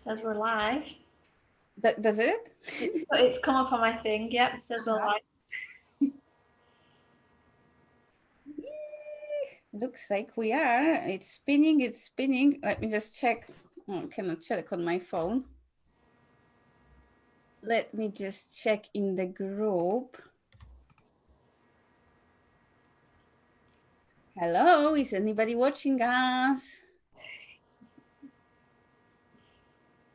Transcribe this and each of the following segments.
Says we're live. Does it? It's come up on my thing. Yep, it says we're live. Looks like we are. It's spinning, it's spinning. Let me just check. Oh, I cannot check on my phone. Let me just check in the group. Hello, is anybody watching us?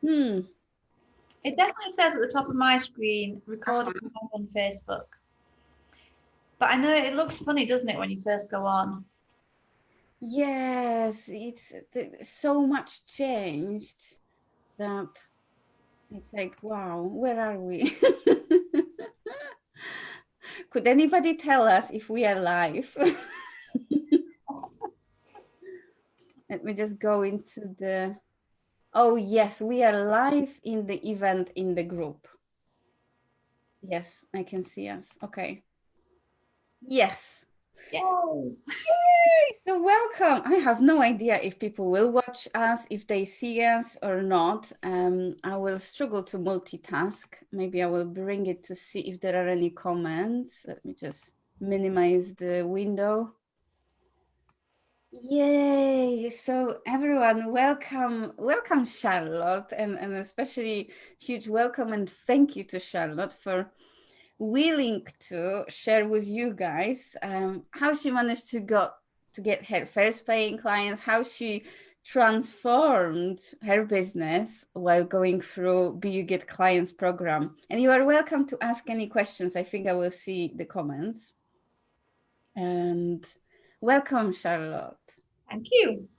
It definitely says at the top of my screen, recording live on Facebook. But I know it looks funny, doesn't it, when you first go on? Yes, it's so much changed that it's like, wow, where are we? Could anybody tell us if we are live? Let me just go into the... Oh, yes, we are live in the event in the group. Yes, I can see us. Okay. Yes. Yay! Yay! So welcome. I have no idea if people will watch us, if they see us or not. I will struggle to multitask. Maybe I will bring it to see if there are any comments. Let me just minimize the window. Yay! So everyone, welcome Charlotte, and especially huge welcome and thank you to Charlotte for willing to share with you guys how she managed to get her first paying clients, how she transformed her business while going through Be You Get Clients program. And you are welcome to ask any questions. I think I will see the comments. And welcome, Charlotte. Thank you.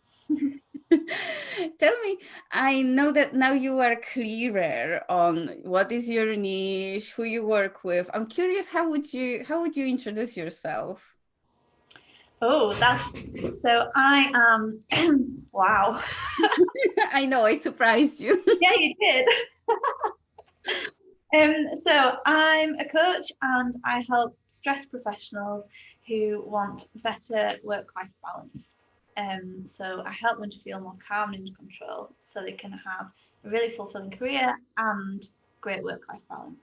Tell me, I know that now you are clearer on what is your niche, who you work with. I'm curious, how would you introduce yourself? Oh, that's so I am wow. I know I surprised you. Yeah, you did. So I'm a coach and I help stress professionals who want better work-life balance. So I help them to feel more calm and in control so they can have a really fulfilling career and great work-life balance.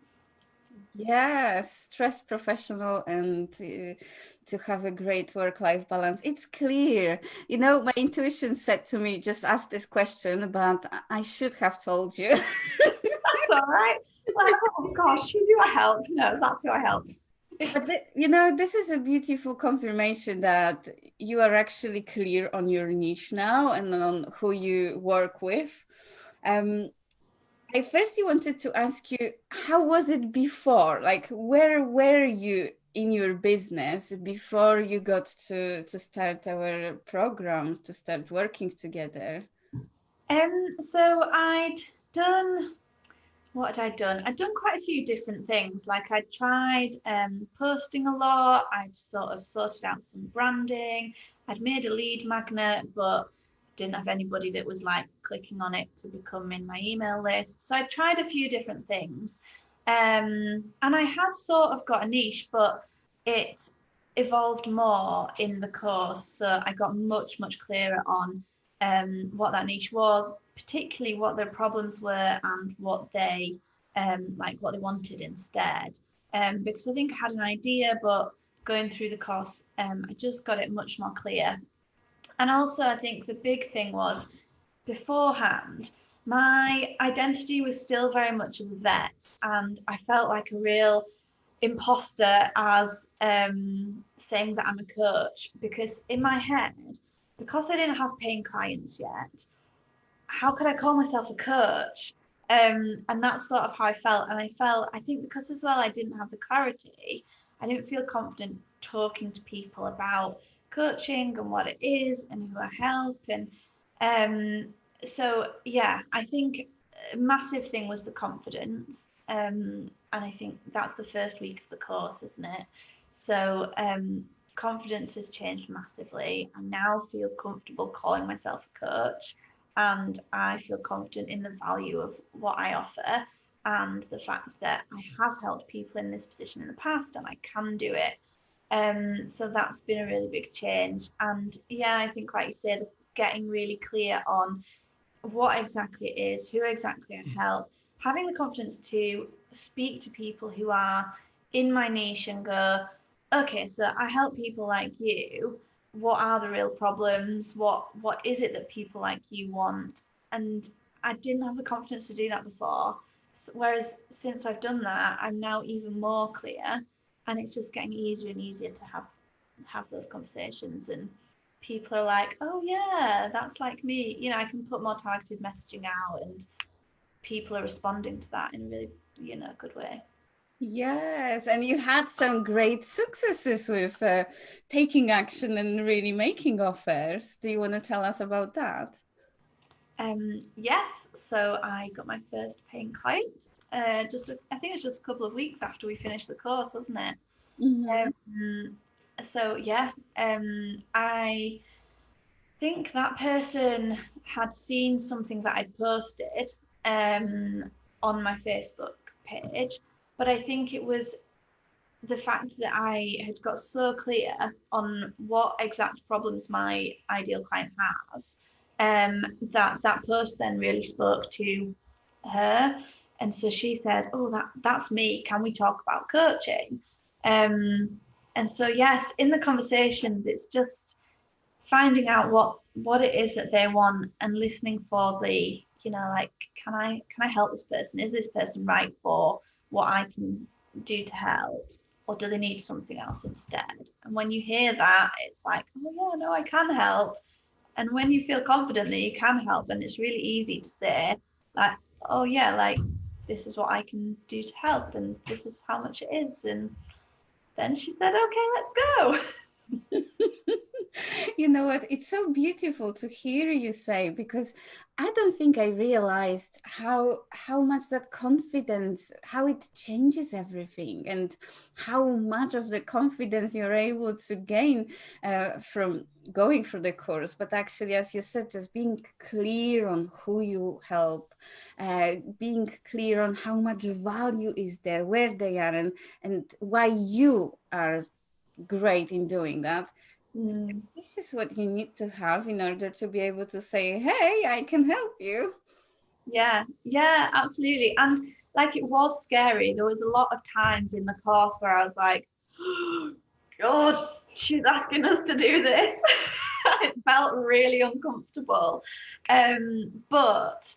Yes, stress professional and to have a great work-life balance. It's clear. You know, my intuition said to me, just ask this question, but I should have told you. That's all right. Like, oh gosh, who do I help? No, that's who I help. But you know, this is a beautiful confirmation that you are actually clear on your niche now and on who you work with. Um, I firstly wanted to ask you, how was it before? Like, where were you in your business before you got to start our program, to start working together? So I'd done what had I done? I'd done quite a few different things. Like I'd tried posting a lot. I'd sort of sorted out some branding. I'd made a lead magnet, but didn't have anybody that was like clicking on it to become in my email list. So I tried a few different things. And I had sort of got a niche, but it evolved more in the course. So I got much, much clearer on what that niche was, particularly what their problems were and what they like what they wanted instead. Because I think I had an idea, but going through the course, I just got it much more clear. And also, I think the big thing was beforehand, my identity was still very much as a vet, and I felt like a real imposter as saying that I'm a coach because in my head, because I didn't have paying clients yet, how could I call myself a coach? And that's sort of how I felt. And I felt, I think because as well I didn't have the clarity, I didn't feel confident talking to people about coaching and what it is and who I help. And so, yeah, I think a massive thing was the confidence. And I think that's the first week of the course, isn't it? So, confidence has changed massively. I now feel comfortable calling myself a coach and I feel confident in the value of what I offer and the fact that I have helped people in this position in the past and I can do it. So that's been a really big change. And yeah, I think, like you said, getting really clear on what exactly it is, who exactly I help, having the confidence to speak to people who are in my niche and go, okay, so I help people like you. What are the real problems? What is it that people like you want? And I didn't have the confidence to do that before. Whereas since I've done that, I'm now even more clear, and it's just getting easier and easier to have those conversations. And people are like, oh yeah, that's like me. You know, I can put more targeted messaging out, and people are responding to that in a really, good way. Yes, and you had some great successes with taking action and really making offers. Do you want to tell us about that? Yes, so I got my first paying client. I think it's just a couple of weeks after we finished the course, wasn't it? Mhm. So yeah, I think that person had seen something that I'd posted um, on my Facebook page, but I think it was the fact that I had got so clear on what exact problems my ideal client has, that that post then really spoke to her. And so she said, oh, that's me. Can we talk about coaching? Um, and so, yes, in the conversations, it's just finding out what it is that they want and listening for the, like, can I help this person? Is this person right for what I can do to help, or do they need something else instead? And when you hear that, it's like, oh yeah, no, I can help. And when you feel confident that you can help, then it's really easy to say, like, oh yeah, like, this is what I can do to help, and this is how much it is. And then she said, okay, let's go. You know what? It's so beautiful to hear you say, because I don't think I realized how much that confidence, how it changes everything, and how much of the confidence you're able to gain from going through the course. But actually, as you said, just being clear on who you help, being clear on how much value is there, where they are, and why you are great in doing that. Mm. This is what you need to have in order to be able to say, hey, I can help you. Yeah, yeah, absolutely. And like, it was scary. There was a lot of times in the course where I was like, oh, God, she's asking us to do this. It felt really uncomfortable. But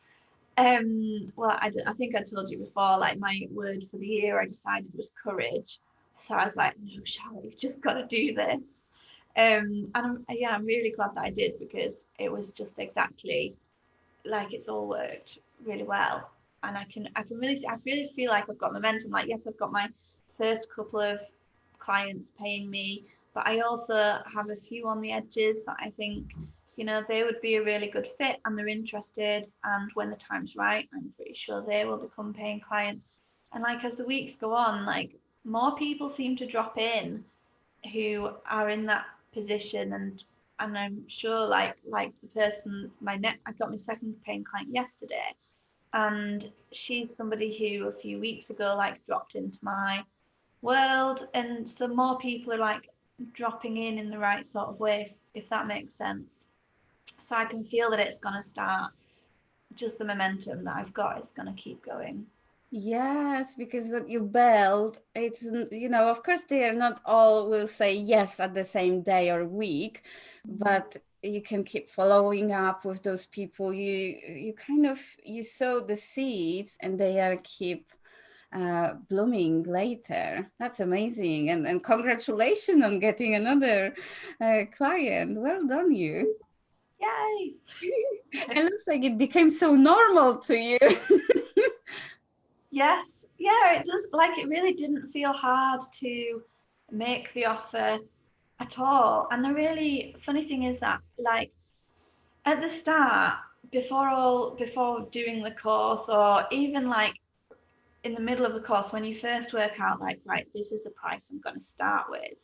well, I think I told you before, like, my word for the year I decided was courage. So I was like, no, Charlotte, you've just got to do this. I'm really glad that I did, because it was just exactly like, it's all worked really well. And I really feel like I've got momentum. Like, yes, I've got my first couple of clients paying me, but I also have a few on the edges that I think, they would be a really good fit, and they're interested, and when the time's right, I'm pretty sure they will become paying clients. And like, as the weeks go on, like, more people seem to drop in who are in that position. And I'm sure, like the person, I got my second paying client yesterday, and she's somebody who a few weeks ago, like, dropped into my world. And so more people are, like, dropping in the right sort of way, if that makes sense. So I can feel that it's going to start, just the momentum that I've got is going to keep going. Yes, because what you build, of course, they are not all will say yes at the same day or week, but you can keep following up with those people. You kind of you sow the seeds, and they are keep blooming later. That's amazing, and congratulations on getting another client. Well done, you. Yay. It looks like it became so normal to you. Yes, yeah, it does. Like, it really didn't feel hard to make the offer at all. And the really funny thing is that, like, at the start, before doing the course, or even like in the middle of the course, when you first work out, like, right, this is the price I'm going to start with,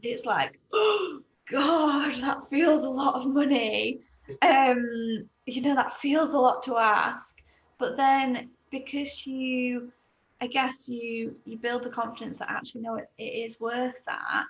it's like, oh God, that feels a lot of money. That feels a lot to ask. But then, because I guess you build the confidence that actually, no, it is worth that.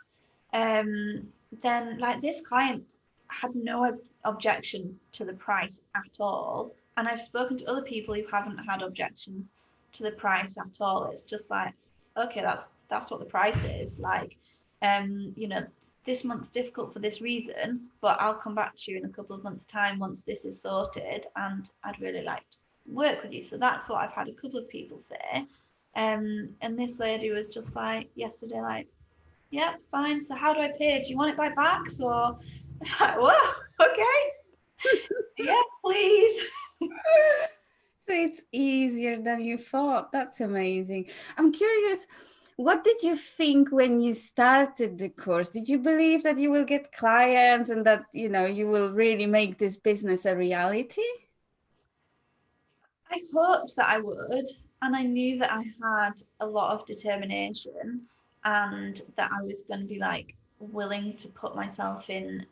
Um, then, like, this client had no objection to the price at all. And I've spoken to other people who haven't had objections to the price at all. It's just like, okay, that's what the price is. Like, you know, this month's difficult for this reason, but I'll come back to you in a couple of months' time once this is sorted, and I'd really like to work with you. So that's what I've had a couple of people say. And this lady was just like yesterday, like, yeah, fine. So how do I pay? Do you want it by backs or? Like, whoa, okay. Yeah, please. So it's easier than you thought. That's amazing. I'm curious, what did you think when you started the course? Did you believe that you will get clients and that, you know, you will really make this business a reality? I hoped that I would, and I knew that I had a lot of determination and that I was going to be like willing to put myself in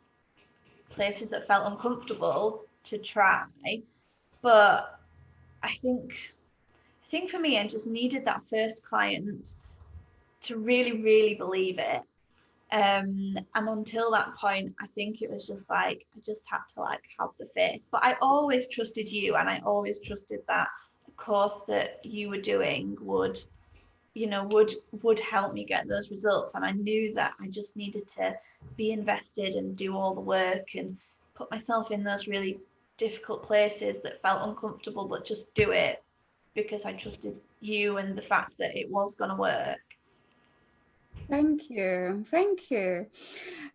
places that felt uncomfortable to try. But I think for me, I just needed that first client to really, really believe it. And until that point, I think it was just like I just had to like have the faith. But I always trusted you, and I always trusted that the course that you were doing would, you know, would help me get those results. And I knew that I just needed to be invested and do all the work and put myself in those really difficult places that felt uncomfortable, but just do it because I trusted you and the fact that it was going to work. Thank you. Thank you.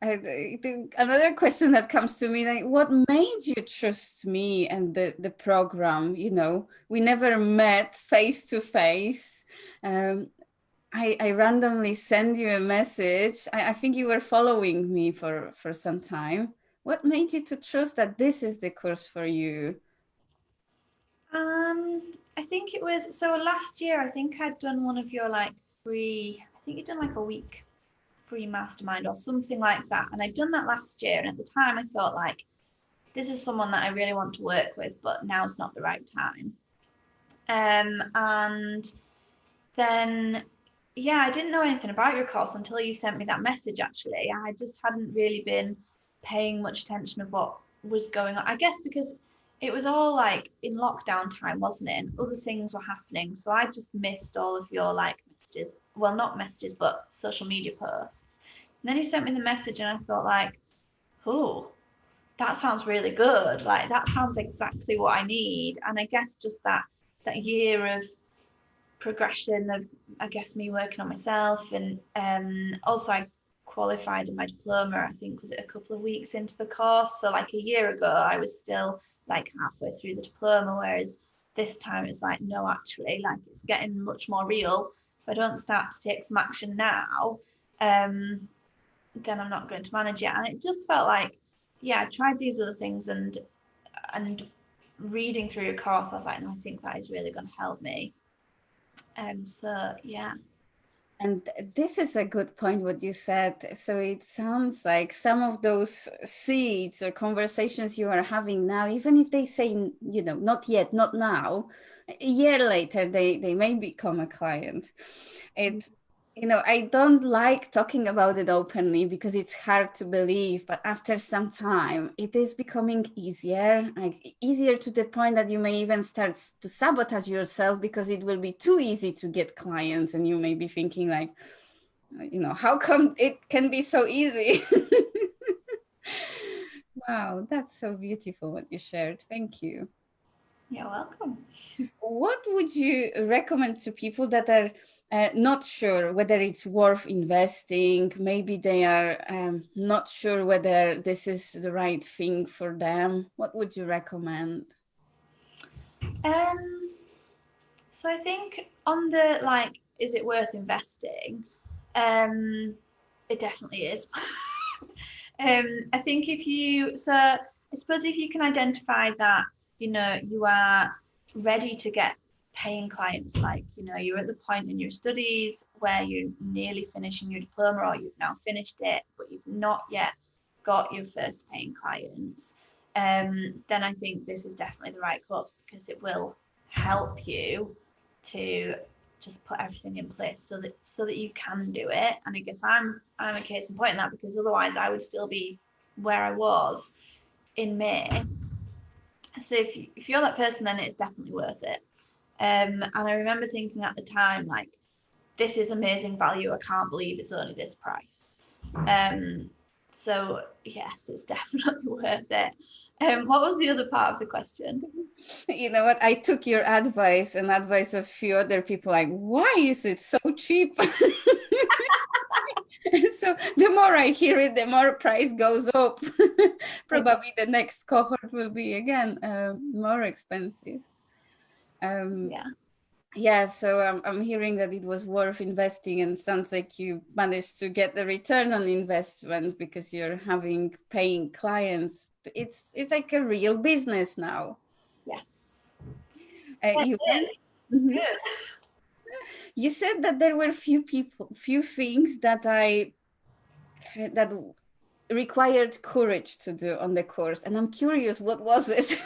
Another question that comes to me, like, what made you trust me and the program? You know, we never met face to face. I randomly send you a message. I think you were following me for some time. What made you to trust that this is the course for you? I think it was so last year. I think I'd done one of your like free. I think you'd done like a week free mastermind or something like that, and I'd done that last year. And at the time, I thought like, this is someone that I really want to work with, but now's not the right time. And then yeah, I didn't know anything about your course until you sent me that message. Actually, I just hadn't really been paying much attention of what was going on. I guess because it was all like in lockdown time, wasn't it? And other things were happening, so I just missed all of your like messages. Well, not messages, but social media posts. And then you sent me the message, and I thought like, oh, that sounds really good. Like that sounds exactly what I need. And I guess just that year of progression of, I guess, me working on myself, and also I qualified in my diploma. I think was it a couple of weeks into the course. So like a year ago, I was still like halfway through the diploma, whereas this time it's like no, actually, like it's getting much more real. If I don't start to take some action now, then I'm not going to manage it. And it just felt like, yeah, I tried these other things, and reading through your course, I was like, no, I think that is really going to help me. So yeah. And this is a good point, what you said. So it sounds like some of those seeds or conversations you are having now, even if they say, you know, not yet, not now, a year later, they may become a client. It, you know, I don't like talking about it openly because it's hard to believe, but after some time, it is becoming easier, like easier to the point that you may even start to sabotage yourself because it will be too easy to get clients, and you may be thinking like, you know, how come it can be so easy? Wow, that's so beautiful what you shared. Thank you. You're welcome. What would you recommend to people that are not sure whether it's worth investing? Maybe they are not sure whether this is the right thing for them. What would you recommend? Um, so I think on the like, is it worth investing? It definitely is. I think if you, so I suppose if you can identify that, you know, you are ready to get paying clients, like, you know, you're at the point in your studies where you're nearly finishing your diploma or you've now finished it, but you've not yet got your first paying clients, then I think this is definitely the right course because it will help you to just put everything in place so that you can do it. And I guess I'm a case in point in that, because otherwise I would still be where I was in May. So if you're that person, then it's definitely worth it. And I remember thinking at the time, like, this is amazing value. I can't believe it's only this price. So yes, it's definitely worth it. What was the other part of the question? You know what? I took your advice and advice of a few other people, like, why is it so cheap? So the more I hear it, the more price goes up. Probably the next cohort will be again more expensive. Yeah. Yeah, so I'm hearing that it was worth investing, and sounds like you managed to get the return on investment because you're having paying clients. It's like a real business now. Yes. You It is. Mhm. Good. You said that there were few things that that required courage to do on the course, and I'm curious, what was it?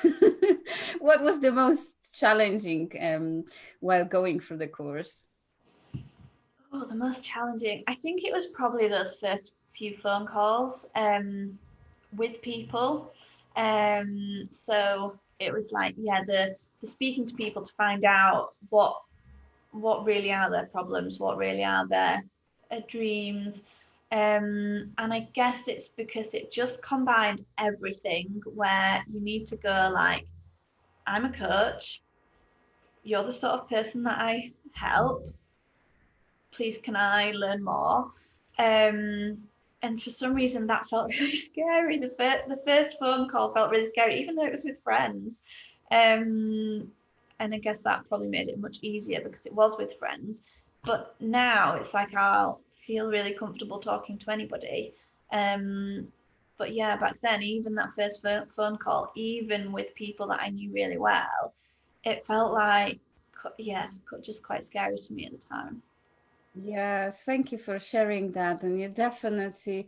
What was the most challenging while going through the course? Oh, the most challenging. I think it was probably those first few phone calls with people. So it was like, yeah, the speaking to people to find out what really are their problems, what really are their dreams. And I guess it's because it just combined everything where you need to go like, I'm a coach, you're the sort of person that I help. Please, can I learn more? And for some reason, that felt really scary. The first phone call felt really scary, even though it was with friends. And I guess that probably made it much easier because it was with friends. But now it's like I'll feel really comfortable talking to anybody. Um, but yeah, back then, even that first phone call, even with people that I knew really well, it felt like, yeah, just quite scary to me at the time. Yes, thank you for sharing that. And you definitely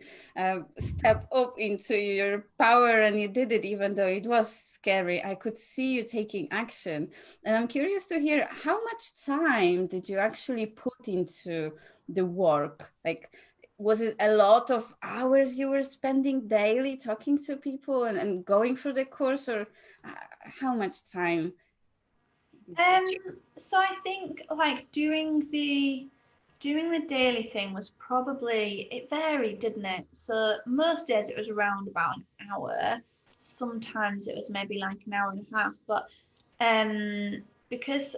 step up into your power, and you did it even though it was scary. I could see you taking action. And I'm curious to hear, how much time did you actually put into the work? Like, was it a lot of hours you were spending daily talking to people and going through the course, or uh, how much time did you? Um, so I think like doing the daily thing was probably, it varied, didn't it? So most days it was around about an hour. Sometimes it was maybe like an hour and a half. But because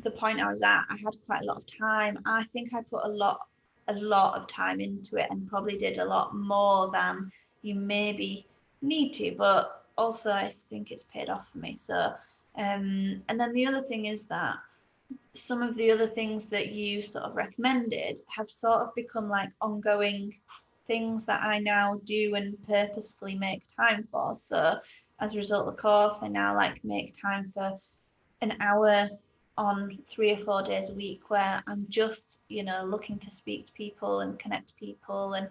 the point I was at, I had quite a lot of time. I think I put a lot of time into it and probably did a lot more than you maybe need to. But also I think it's paid off for me. So and then the other thing is that some of the other things that you sort of recommended have sort of become like ongoing things that I now do and purposefully make time for. So as a result of the course, I now like make time for an hour on 3 or 4 days a week where I'm just, looking to speak to people and connect to people and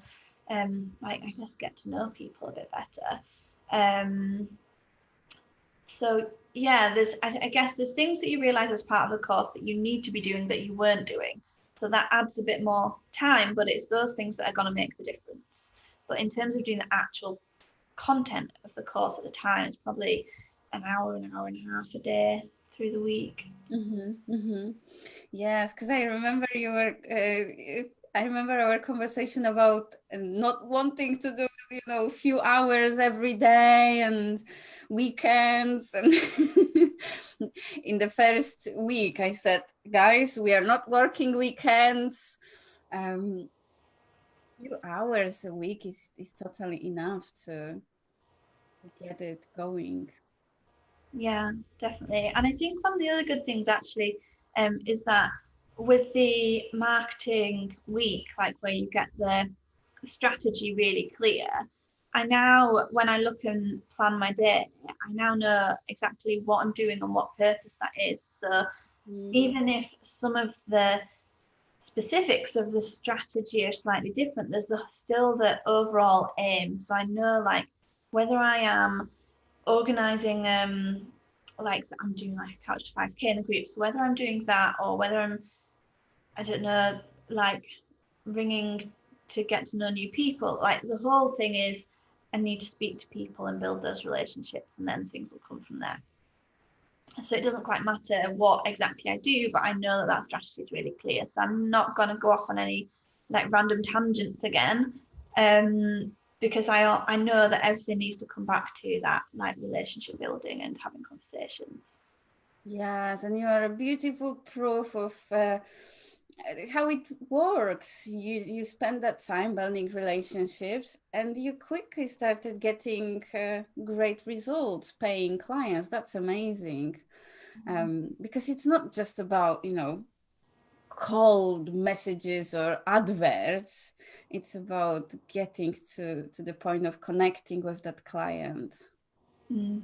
like, I guess, get to know people a bit better. Um, so yeah, I guess there's things that you realize as part of the course that you need to be doing that you weren't doing. So that adds a bit more time, but it's those things that are going to make the difference. But in terms of doing the actual content of the course at the time, it's probably an hour and a half a day through the week. Mm-hmm, mm-hmm. Yes, because I remember I remember our conversation about not wanting to do, a few hours every day and weekends. And in the first week, I said, guys, we are not working weekends. Few hours a week is totally enough to get it going. Yeah, definitely. And I think one of the other good things actually is that with the marketing week, like where you get the strategy really clear, I now, when I look and plan my day, I now know exactly what I'm doing and what purpose that is. So Mm. even if some of the specifics of the strategy are slightly different, there's still the overall aim. So I know like whether I am organizing like I'm doing like a couch to 5K in the group, so whether I'm doing that or whether I'm, I don't know, like ringing to get to know new people, like the whole thing is I need to speak to people and build those relationships, and then things will come from there. So it doesn't quite matter what exactly I do, but I know that that strategy is really clear. So I'm not going to go off on any like random tangents again, because I know that everything needs to come back to that like relationship building and having conversations. Yes, and you are a beautiful proof of how it works. You spend that time building relationships, and you quickly started getting great results, paying clients. That's amazing. Because it's not just about, cold messages or adverts. It's about getting to the point of connecting with that client. Mm.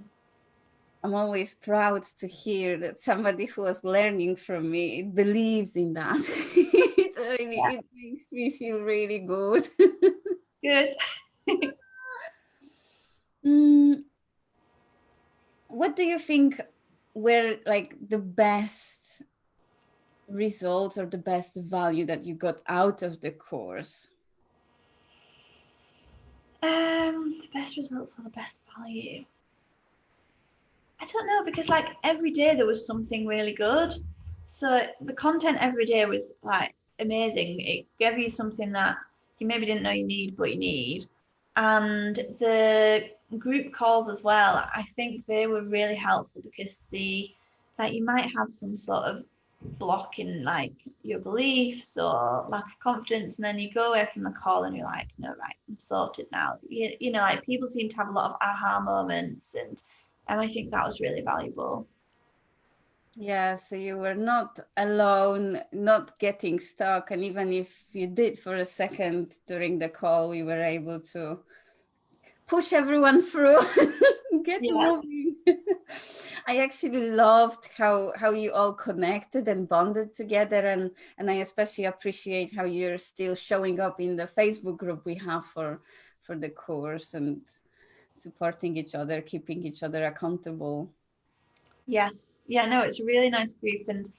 I'm always proud to hear that somebody who was learning from me believes in that. It makes me feel really good. Good. What do you think were like the best results or the best value that you got out of the course? The best results or the best value? I don't know, because like every day there was something really good. So the content every day was like amazing. It gave you something that you maybe didn't know you need, but you need. And the group calls as well, I think they were really helpful, because the like you might have some sort of block in like your beliefs or lack of confidence, and then you go away from the call and you're like, no, right, I'm sorted now. You know, like people seem to have a lot of aha moments, and I think that was really valuable. Yeah, so you were not alone, not getting stuck. And even if you did for a second during the call, we were able to push everyone through, get Yeah. moving. I actually loved how you all connected and bonded together, and I especially appreciate how you're still showing up in the Facebook group we have for the course and supporting each other, keeping each other accountable. Yes. Yeah, no, it's a really nice group, and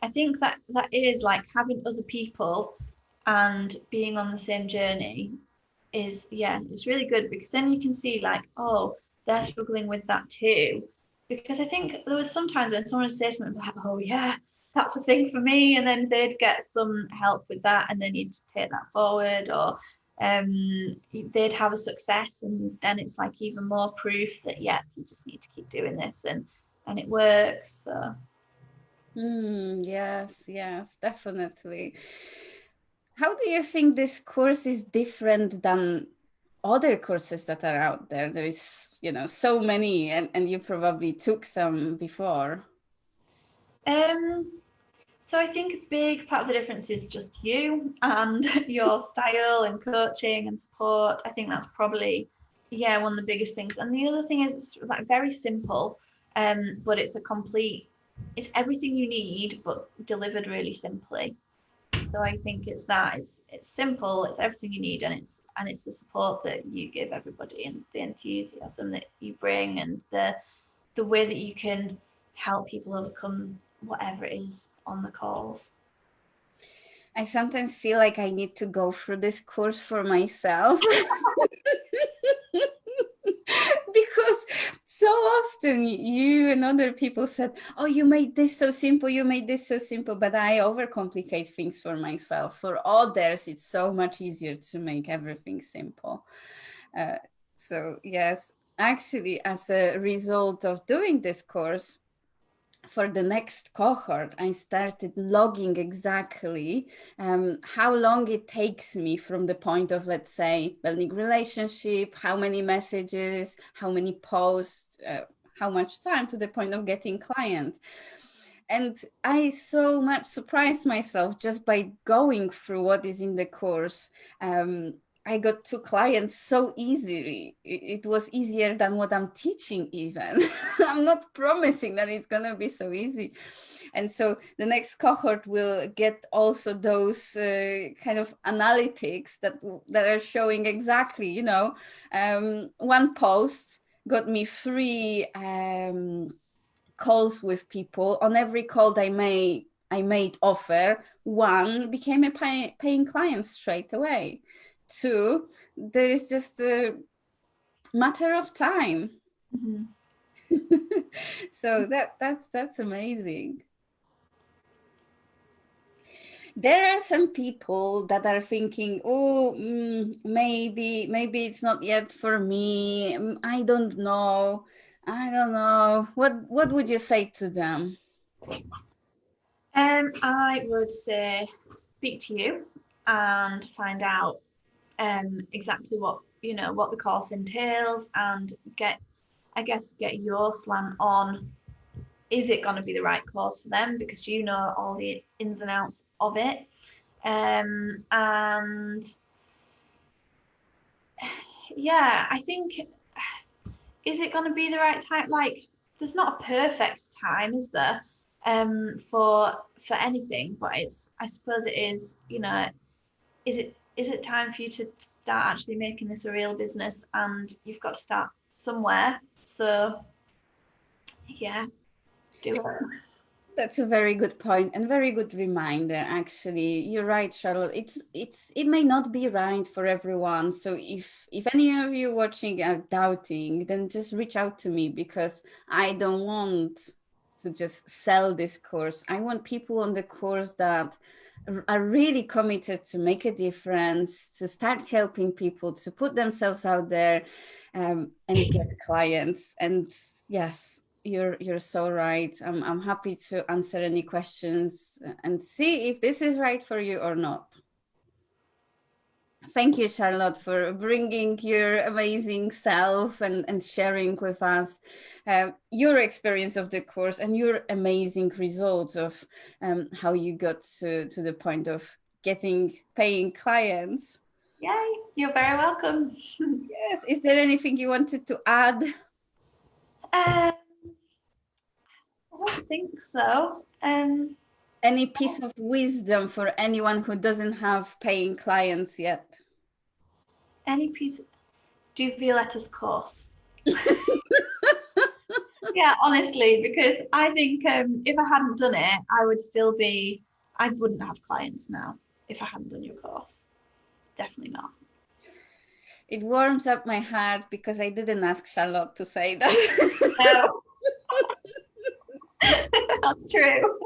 I think that that is like having other people and being on the same journey is, yeah, it's really good, because then you can see like, oh, they're struggling with that too. Because I think there was sometimes when someone would say something like, oh yeah, that's a thing for me, and then they'd get some help with that, and then you'd take that forward, or they'd have a success, and then it's like even more proof that, yeah, you just need to keep doing this, and it works. So Yes, yes, definitely. How do you think this course is different than other courses that are out there? There is, so many, and you probably took some before. um so I think a big part of the difference is just you and your style and coaching and support. I think that's probably, yeah, one of the biggest things. And the other thing is it's like very simple, but it's everything you need, but delivered really simply. So I think it's that it's simple, it's everything you need, and it's the support that you give everybody, and the enthusiasm that you bring, and the way that you can help people overcome whatever it is on the calls. I sometimes feel like I need to go through this course for myself. Because so often you and other people said, oh, you made this so simple, you made this so simple, but I overcomplicate things for myself. For others, it's so much easier to make everything simple. So yes, actually, as a result of doing this course, for the next cohort, I started logging exactly how long it takes me from the point of, let's say, building relationship, how many messages, how many posts, how much time to the point of getting clients. And I so much surprised myself just by going through what is in the course. I got two clients so easily. It was easier than what I'm teaching even. I'm not promising that it's going to be so easy. And so the next cohort will get also those kind of analytics that are showing exactly, one post got me three calls with people. On every call I made offer, one became a paying client straight away. two, there is just a matter of time. Mm-hmm. So that's amazing. There are some people that are thinking, oh, maybe it's not yet for me. I don't know. What would you say to them? I would say speak to you and find out exactly what what the course entails, and get your slant on, is it going to be the right course for them, because you know all the ins and outs of it. And yeah, I think, is it going to be the right time? Like, there's not a perfect time, is there, for anything? But I suppose it is, is it time for you to start actually making this a real business, and you've got to start somewhere. So yeah, do it. That's a very good point and very good reminder, actually. You're right, Charlotte. It may not be right for everyone. So if any of you watching are doubting, then just reach out to me, because I don't want to just sell this course. I want people on the course that are really committed to make a difference, to start helping people, to put themselves out there, and get clients. And yes, you're so right. I'm happy to answer any questions and see if this is right for you or not. Thank you, Charlotte, for bringing your amazing self and sharing with us your experience of the course and your amazing results of how you got to the point of paying clients. Yay, you're very welcome. Yes. Is there anything you wanted to add? I don't think so. Any piece of wisdom for anyone who doesn't have paying clients yet? Any piece? Do Violetta's course. Yeah, honestly, because I think if I hadn't done it, I wouldn't have clients now if I hadn't done your course. Definitely not. It warms up my heart because I didn't ask Charlotte to say that. No. That's true.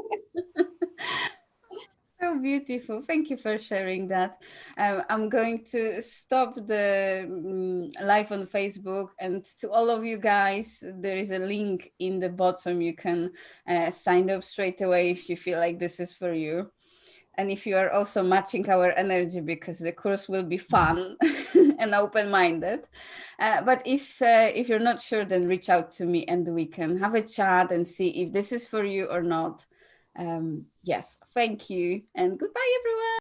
So beautiful. Thank you for sharing that. I'm going to stop the live on Facebook, and to all of you guys, there is a link in the bottom. You can sign up straight away if you feel like this is for you. And if you are also matching our energy, because the course will be fun and open-minded. But if you're not sure, then reach out to me and we can have a chat and see if this is for you or not. Yes, thank you and goodbye, everyone.